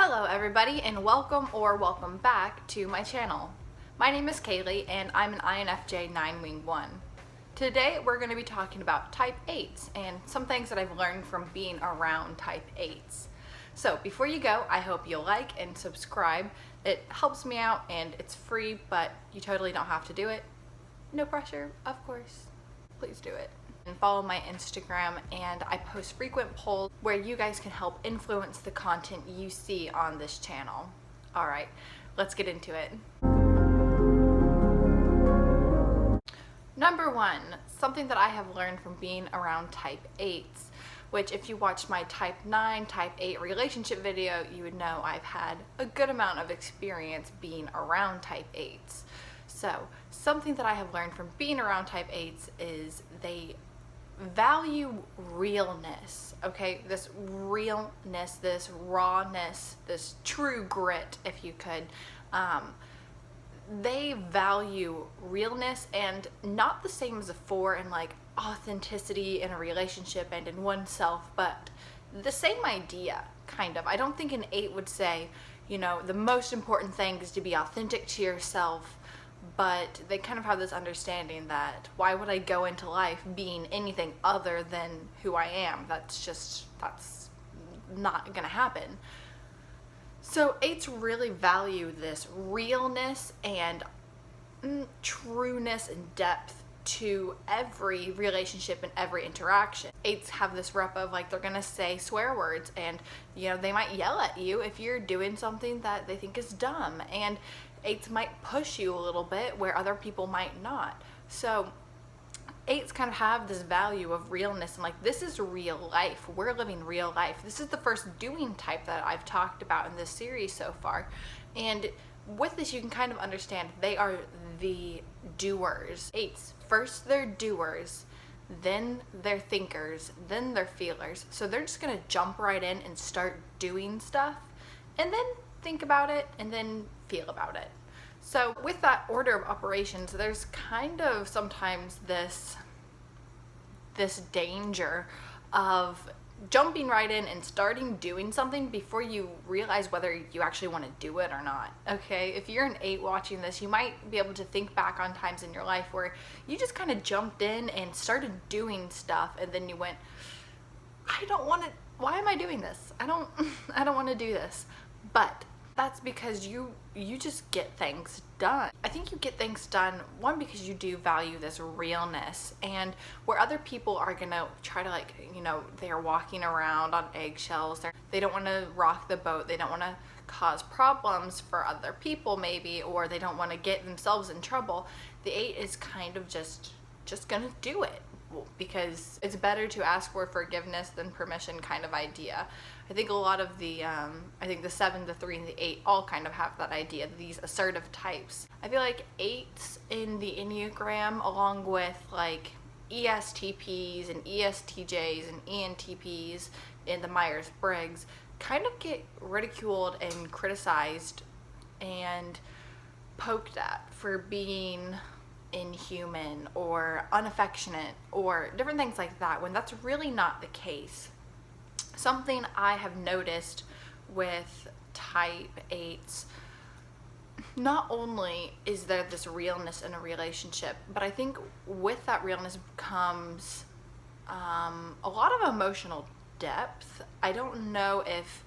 Hello everybody and welcome back to my channel. My name is Kaylee and I'm an INFJ 9-wing 1. Today we're going to be talking about type 8s and some things that I've learned from being around type 8s. So before you go, I hope you'll like and subscribe. It helps me out and it's free, but you totally don't have to do it. No pressure, of course. Please do it. And follow my Instagram, and I post frequent polls where you guys can help influence the content you see on this channel. Alright, let's get into it. Number one, something that I have learned from being around type 8s, which if you watched my type 9, type 8 relationship video, you would know I've had a good amount of experience being around type 8s. So, something that I have learned from being around type 8s is they value realness, okay? This realness, this rawness, this true grit, if you could. They value realness, and not the same as a 4 in like authenticity in a relationship and in oneself, but the same idea, kind of. I don't think an 8 would say, you know, the most important thing is to be authentic to yourself, but they kind of have this understanding that why would I go into life being anything other than who I am? That's not gonna happen. So 8s really value this realness and trueness and depth to every relationship and every interaction. 8s have this rep of like they're gonna say swear words, and you know they might yell at you if you're doing something that they think is dumb, and 8s might push you a little bit where other people might not. So 8s kind of have this value of realness and like this is real life. We're living real life. This is the first doing type that I've talked about in this series so far. And with this you can kind of understand they are the doers. 8s, first they're doers, then they're thinkers, then they're feelers. So they're just gonna jump right in and start doing stuff and then think about it and then feel about it. So with that order of operations, there's kind of sometimes this danger of jumping right in and starting doing something before you realize whether you actually want to do it or not. Okay, if you're an 8 watching this, you might be able to think back on times in your life where you just kind of jumped in and started doing stuff, and then you went, I don't want to, why am I doing this? I don't want to do this. But that's because you just get things done. I think you get things done, one, because you do value this realness, and where other people are gonna try to, like, you know, they're walking around on eggshells, they don't want to rock the boat, they don't want to cause problems for other people maybe, or they don't want to get themselves in trouble. The 8 is kind of just gonna do it because it's better to ask for forgiveness than permission kind of idea. I think a lot of the, I think the 7, the 3, and the 8 all kind of have that idea, these assertive types. I feel like 8s in the Enneagram, along with like ESTPs and ESTJs and ENTPs in the Myers-Briggs, kind of get ridiculed and criticized and poked at for being inhuman or unaffectionate or different things like that, when that's really not the case. Something I have noticed with type 8s, not only is there this realness in a relationship, but I think with that realness comes a lot of emotional depth. I don't know if,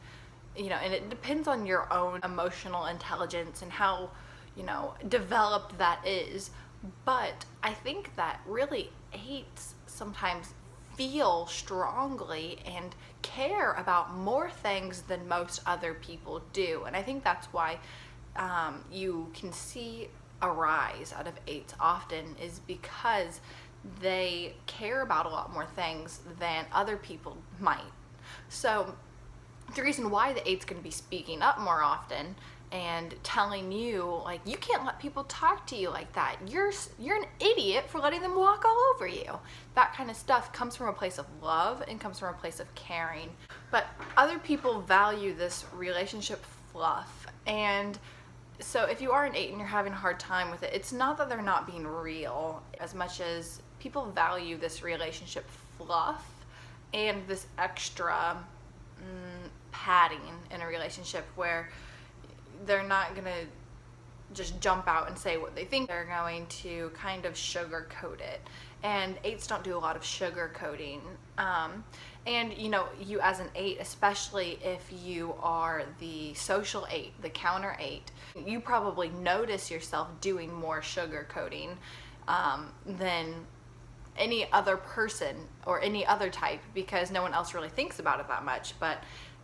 you know, and it depends on your own emotional intelligence and how, you know, developed that is. But I think that really 8s sometimes feel strongly and care about more things than most other people do. And I think that's why you can see a rise out of 8s often, is because they care about a lot more things than other people might. So the reason why the 8's going to be speaking up more often and telling you, like, you can't let people talk to you like that. You're an idiot for letting them walk all over you. That kind of stuff comes from a place of love and comes from a place of caring. But other people value this relationship fluff. And so if you are an 8 and you're having a hard time with it, it's not that they're not being real as much as people value this relationship fluff and this extra padding in a relationship where they're not going to just jump out and say what they think. They're going to kind of sugarcoat it. And 8s don't do a lot of sugarcoating. And you as an 8, especially if you are the social 8, the counter 8, you probably notice yourself doing more sugarcoating than any other person or any other type, because no one else really thinks about it that much. But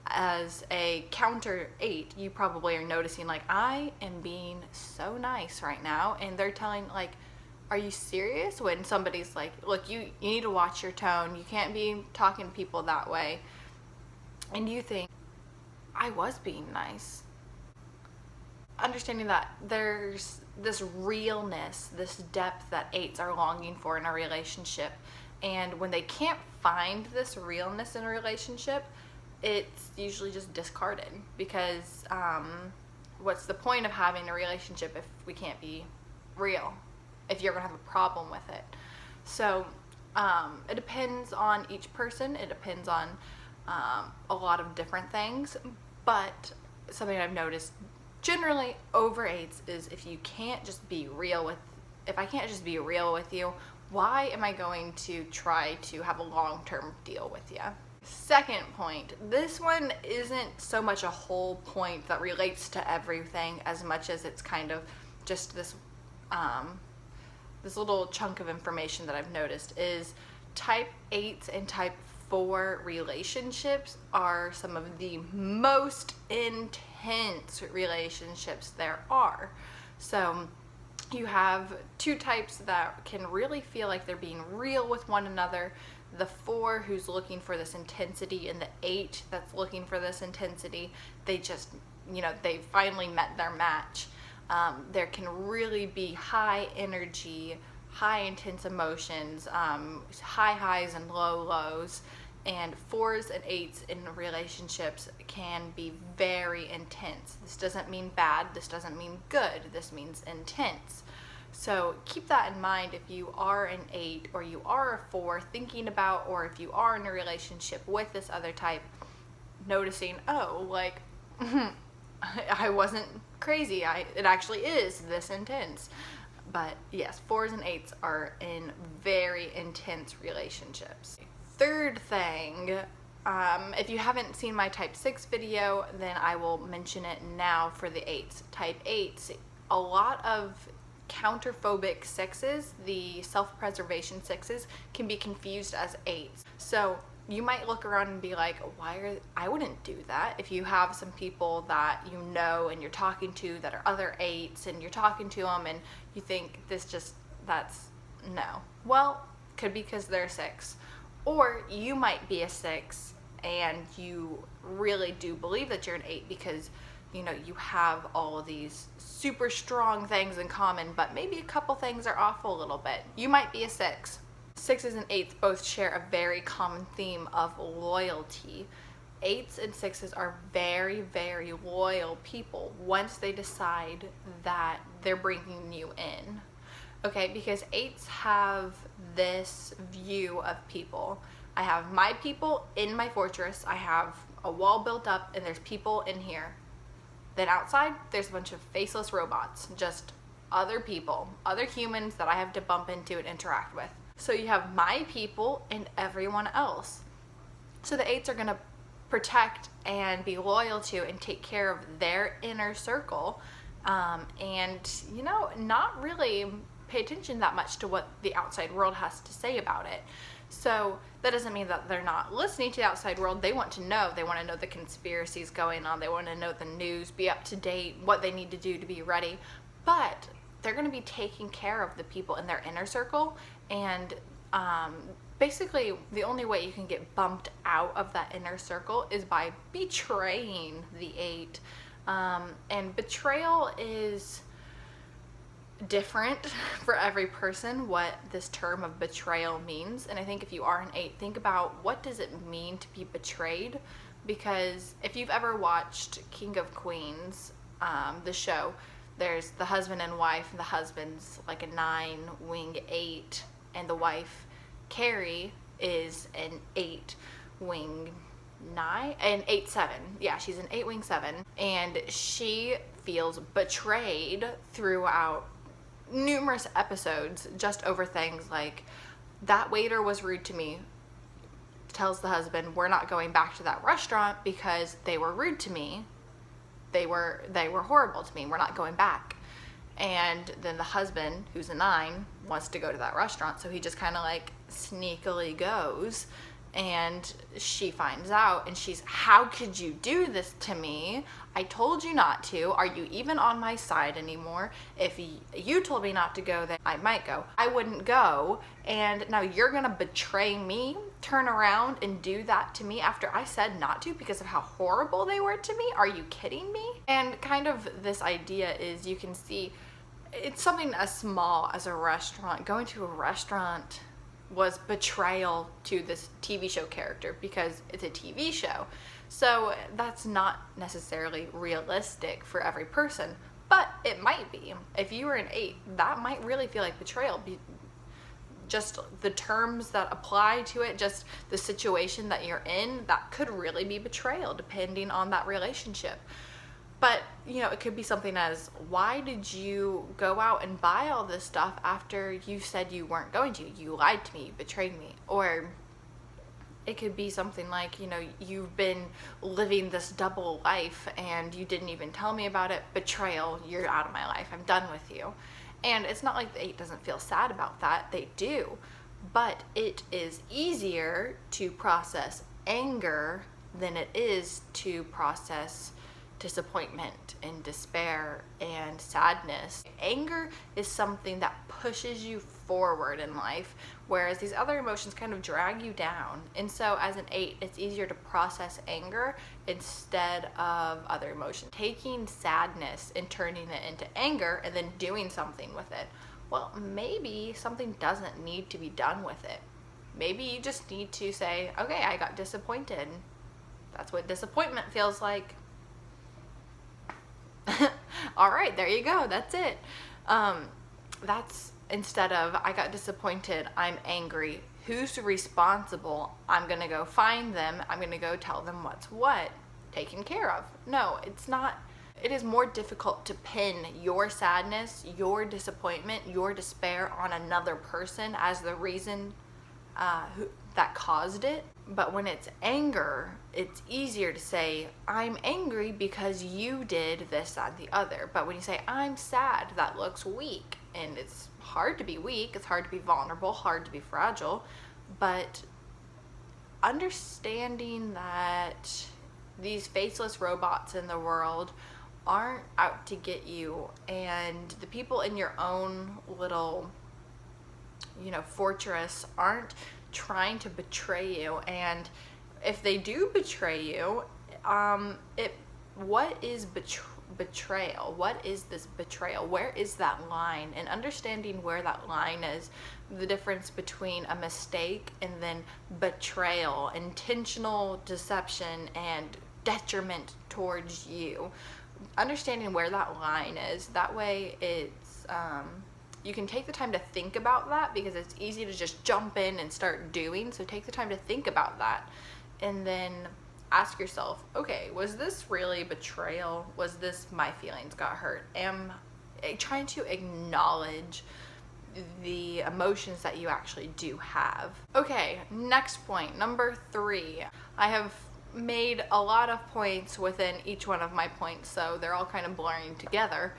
as a counter 8, you probably are noticing, like, I am being so nice right now, and they're telling, like, are you serious? When somebody's like, look, you need to watch your tone, you can't be talking to people that way, and you think, I was being nice. Understanding that there's this realness, this depth that 8s are longing for in a relationship, and when they can't find this realness in a relationship, it's usually just discarded, because what's the point of having a relationship if we can't be real, if you're gonna have a problem with it? So it depends on each person, it depends on a lot of different things, but something I've noticed generally over 8s is if I can't just be real with you, why am I going to try to have a long-term deal with you? Second point, this one isn't so much a whole point that relates to everything as much as it's kind of just this little chunk of information that I've noticed is type 8s and type 4 relationships are some of the most intense relationships there are. So you have 2 types that can really feel like they're being real with one another. The 4 who's looking for this intensity, and the 8 that's looking for this intensity. They just, they finally met their match. There can really be high energy, high intense emotions, high highs and low lows. And 4s and 8s in relationships can be very intense. This doesn't mean bad, this doesn't mean good, this means intense. So keep that in mind if you are an 8 or you are a 4 thinking about, or if you are in a relationship with this other type, noticing, oh, like, I wasn't crazy. It actually is this intense. But yes, 4s and 8s are in very intense relationships. Third thing, if you haven't seen my type 6 video, then I will mention it now for the 8s. Type 8s, a lot of counterphobic 6s, the self-preservation 6s, can be confused as 8s. So you might look around and be like, I wouldn't do that. If you have some people that you know and you're talking to that are other 8s, and you're talking to them and you think that's no. Well, could be because they're 6. Or you might be a 6 and you really do believe that you're an 8 because you have all of these super strong things in common, but maybe a couple things are off a little bit. You might be a 6. 6s and 8s both share a very common theme of loyalty. 8s and 6s are very, very loyal people once they decide that they're bringing you in. Okay, because 8s have this view of people. I have my people in my fortress. I have a wall built up and there's people in here. Then outside, there's a bunch of faceless robots, just other people, other humans that I have to bump into and interact with. So you have my people and everyone else. So the 8s are going to protect and be loyal to and take care of their inner circle, and not really pay attention that much to what the outside world has to say about it. So that doesn't mean that they're not listening to the outside world. They want to know. They want to know the conspiracies going on. They want to know the news, be up to date, what they need to do to be ready. But they're going to be taking care of the people in their inner circle. And basically, the only way you can get bumped out of that inner circle is by betraying the 8. And betrayal is different for every person, what this term of betrayal means. And I think if you are an 8, think about what does it mean to be betrayed, because if you've ever watched King of Queens, the show, there's the husband and wife, and the husband's like a 9 wing 8, and the wife Carrie is an 8 wing an 8-7. Yeah, she's an 8-wing-7, and she feels betrayed throughout numerous episodes just over things like, that waiter was rude to me, tells the husband, we're not going back to that restaurant because they were rude to me. They were horrible to me. We're not going back. And then the husband, who's a 9, wants to go to that restaurant, so he just kind of like sneakily goes, and she finds out, and she's, how could you do this to me? I told you not to. Are you even on my side anymore? If you told me not to go, then I might go. I wouldn't go, and now you're gonna betray me, turn around and do that to me after I said not to because of how horrible they were to me? Are you kidding me? And kind of this idea is, you can see, it's something as small as a restaurant. Going to a restaurant was betrayal to this TV show character because it's a TV show. So that's not necessarily realistic for every person, but it might be. If you were an 8, that might really feel like betrayal. Just the terms that apply to it, just the situation that you're in, that could really be betrayal depending on that relationship. But, you know, it could be something as, why did you go out and buy all this stuff after you said you weren't going to? You lied to me, you betrayed me. Or it could be something like, you know, you've been living this double life and you didn't even tell me about it. Betrayal, you're out of my life, I'm done with you. And it's not like the 8 doesn't feel sad about that, they do. But it is easier to process anger than it is to process disappointment and despair and sadness. Anger is something that pushes you forward in life, whereas these other emotions kind of drag you down. And so as an 8, it's easier to process anger instead of other emotions. Taking sadness and turning it into anger and then doing something with it. Well, maybe something doesn't need to be done with it. Maybe you just need to say, okay, I got disappointed. That's what disappointment feels like. All right, there you go. That's it. That's, instead of, I got disappointed, I'm angry. Who's responsible? I'm going to go find them. I'm going to go tell them what's what. Taken care of. No, it's not. It is more difficult to pin your sadness, your disappointment, your despair on another person as the reason that caused it. But when it's anger, it's easier to say, I'm angry because you did this, that, and the other. But when you say, I'm sad, that looks weak. And it's hard to be weak. It's hard to be vulnerable, hard to be fragile. But understanding that these faceless robots in the world aren't out to get you, and the people in your own little, fortress aren't trying to betray you. And if they do betray you, what is betrayal? What is this betrayal? Where is that line? And understanding where that line is, the difference between a mistake and then betrayal, intentional deception and detriment towards you. Understanding where that line is, that way it's you can take the time to think about that, because it's easy to just jump in and start doing. So take the time to think about that, and then ask yourself, okay, was this really betrayal? Was this my feelings got hurt? Am trying to acknowledge the emotions that you actually do have. Okay, next point, number 3. I have made a lot of points within each one of my points, so they're all kind of blurring together.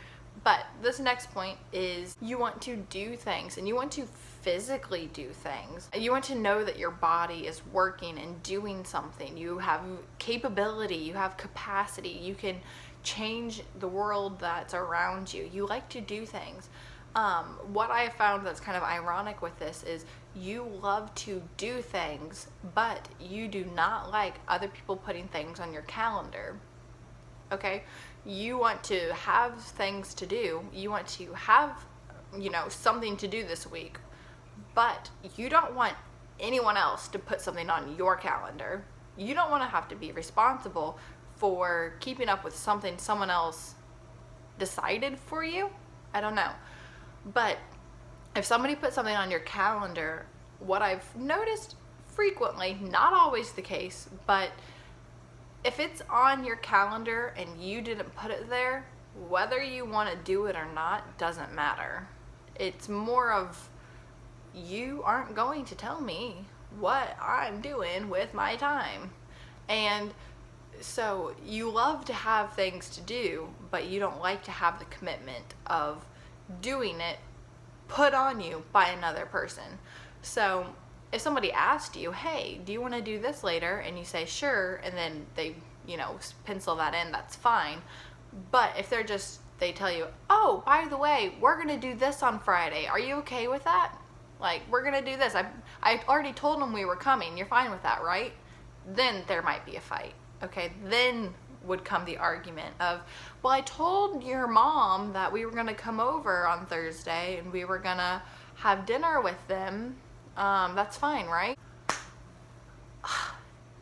But this next point is, you want to do things, and you want to physically do things. You want to know that your body is working and doing something. You have capability, you have capacity, you can change the world that's around you. You like to do things. What I have found that's kind of ironic with this is, you love to do things, but you do not like other people putting things on your calendar. Okay? You want to have things to do. You want to have, something to do this week, but you don't want anyone else to put something on your calendar. You don't want to have to be responsible for keeping up with something someone else decided for you. I don't know. But if somebody puts something on your calendar, what I've noticed frequently, not always the case, but if it's on your calendar and you didn't put it there, whether you want to do it or not doesn't matter. It's more of, you aren't going to tell me what I'm doing with my time. And so you love to have things to do, but you don't like to have the commitment of doing it put on you by another person. So if somebody asked you, hey, do you want to do this later? And you say, sure, and then they, pencil that in, that's fine. But if they tell you, oh, by the way, we're going to do this on Friday. Are you okay with that? Like, we're going to do this. I already told them we were coming. You're fine with that, right? Then there might be a fight. Okay, then would come the argument of, well, I told your mom that we were going to come over on Thursday and we were going to have dinner with them. That's fine, right?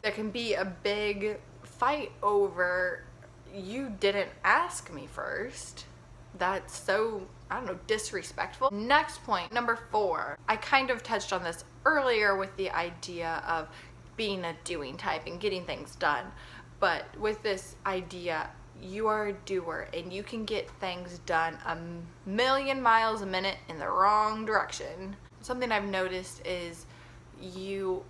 There can be a big fight over, you didn't ask me first. That's so, disrespectful. Next point, number 4. I kind of touched on this earlier with the idea of being a doing type and getting things done. But with this idea, you are a doer and you can get things done a million miles a minute in the wrong direction. Something I've noticed is you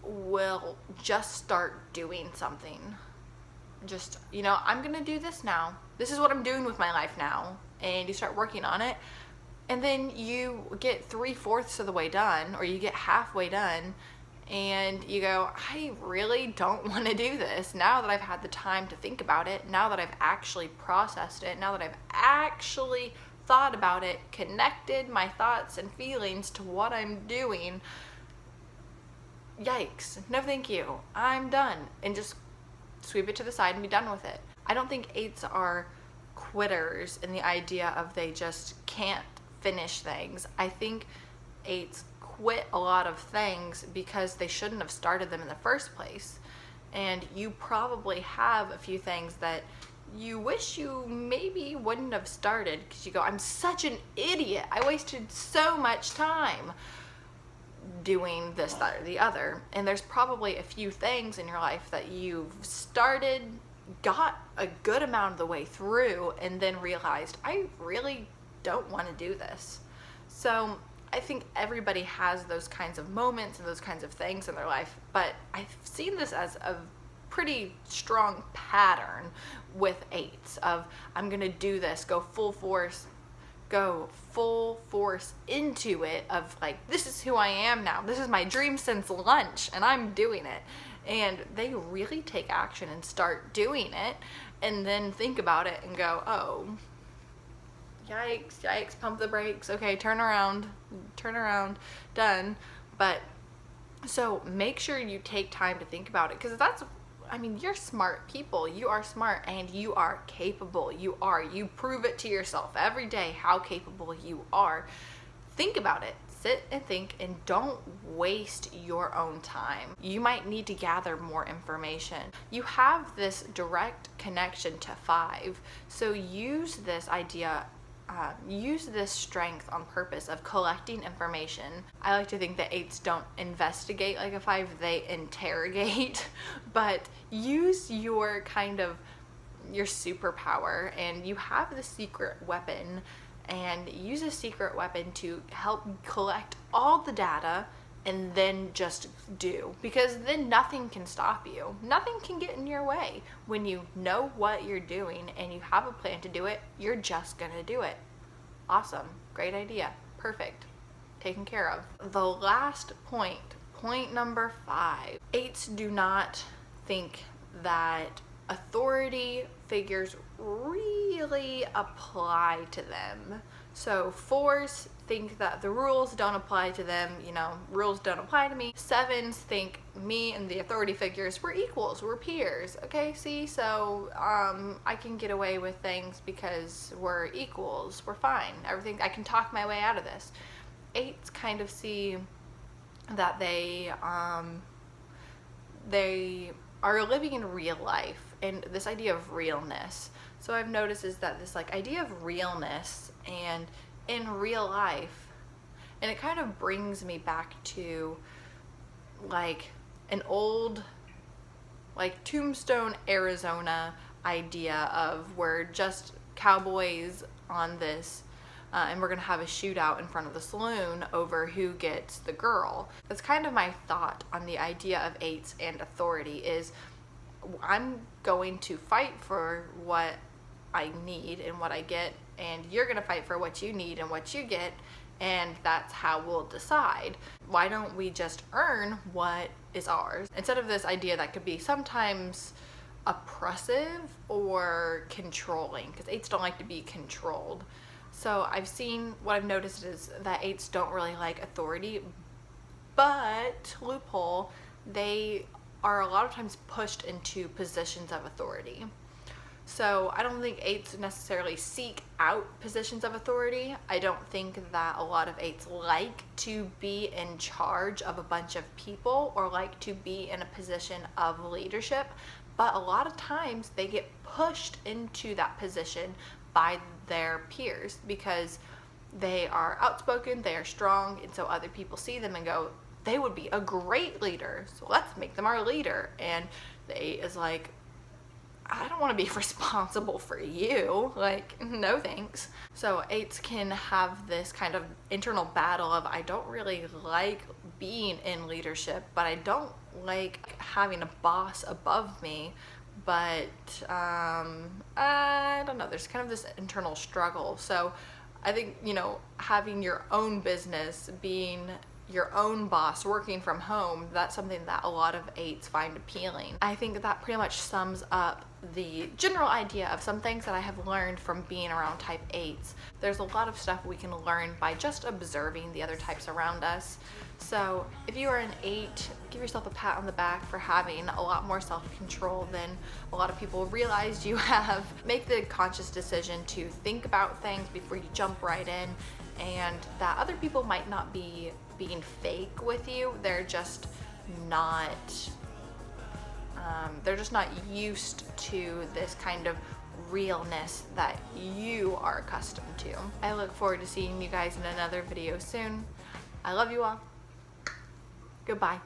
will just start doing something. Just, I'm going to do this now. This is what I'm doing with my life now. And you start working on it. And then you get 3/4 of the way done, or you get halfway done. And you go, I really don't want to do this. Now that I've had the time to think about it, now that I've actually processed it, now that I've actually thought about it, connected my thoughts and feelings to what I'm doing, yikes, no thank you, I'm done. And just sweep it to the side and be done with it. I don't think 8s are quitters in the idea of they just can't finish things. I think 8s quit a lot of things because they shouldn't have started them in the first place. And you probably have a few things that you wish you maybe wouldn't have started because you go, I'm such an idiot. I wasted so much time doing this, that, or the other. And there's probably a few things in your life that you've started, got a good amount of the way through, and then realized, I really don't want to do this. So I think everybody has those kinds of moments and those kinds of things in their life, but I've seen this as a pretty strong pattern with 8s of, I'm going to do this, go full force into it, of like, this is who I am now. This is my dream since lunch and I'm doing it. And they really take action and start doing it and then think about it and go, oh, yikes, pump the brakes. Okay, turn around, done. But so make sure you take time to think about it, because you're smart people. You are smart and you are capable. You prove it to yourself every day how capable you are. Think about it. Sit and think, and don't waste your own time. You might need to gather more information. You have this direct connection to 5, so use this idea. Use this strength on purpose of collecting information. I like to think that 8s don't investigate like a 5, they interrogate. But use your superpower, and you have the secret weapon, and use a secret weapon to help collect all the data and then just do, because then nothing can stop you. Nothing can get in your way. When you know what you're doing and you have a plan to do it, you're just gonna do it. Awesome, great idea, perfect, taken care of. The last point number 5. 8s do not think that authority figures really apply to them. So 4s think that the rules don't apply to them, rules don't apply to me. 7s think me and the authority figures, we're equals, we're peers. Okay, see, so I can get away with things because we're equals, we're fine. Everything, I can talk my way out of this. 8s kind of see that they are living in real life, and this idea of realness. So I've noticed is that this idea of realness and in real life, and it kind of brings me back to an old like Tombstone, Arizona idea of we're just cowboys on this and we're gonna have a shootout in front of the saloon over who gets the girl. That's kind of my thought on the idea of 8s and authority is I'm going to fight for what I need and what I get, and you're gonna fight for what you need and what you get, and that's how we'll decide. Why don't we just earn what is ours? Instead of this idea that could be sometimes oppressive or controlling, because 8s don't like to be controlled. So what I've noticed is that 8s don't really like authority, but loophole, they are a lot of times pushed into positions of authority. So I don't think 8s necessarily seek out positions of authority. I don't think that a lot of 8s like to be in charge of a bunch of people or like to be in a position of leadership, but a lot of times they get pushed into that position by their peers because they are outspoken, they are strong, and so other people see them and go, they would be a great leader, so let's make them our leader. And the 8 is like, I don't want to be responsible for you. Like, no thanks. So 8s can have this kind of internal battle of, I don't really like being in leadership, but I don't like having a boss above me. But I don't know, there's kind of this internal struggle. So I think, having your own business, being your own boss, working from home, that's something that a lot of 8s find appealing. I think that pretty much sums up the general idea of some things that I have learned from being around type 8s. There's a lot of stuff we can learn by just observing the other types around us. So if you are an 8, give yourself a pat on the back for having a lot more self-control than a lot of people realize you have. Make the conscious decision to think about things before you jump right in, and that other people might not be being fake with you. They're just not used to this kind of realness that you are accustomed to. I look forward to seeing you guys in another video soon. I love you all. Goodbye.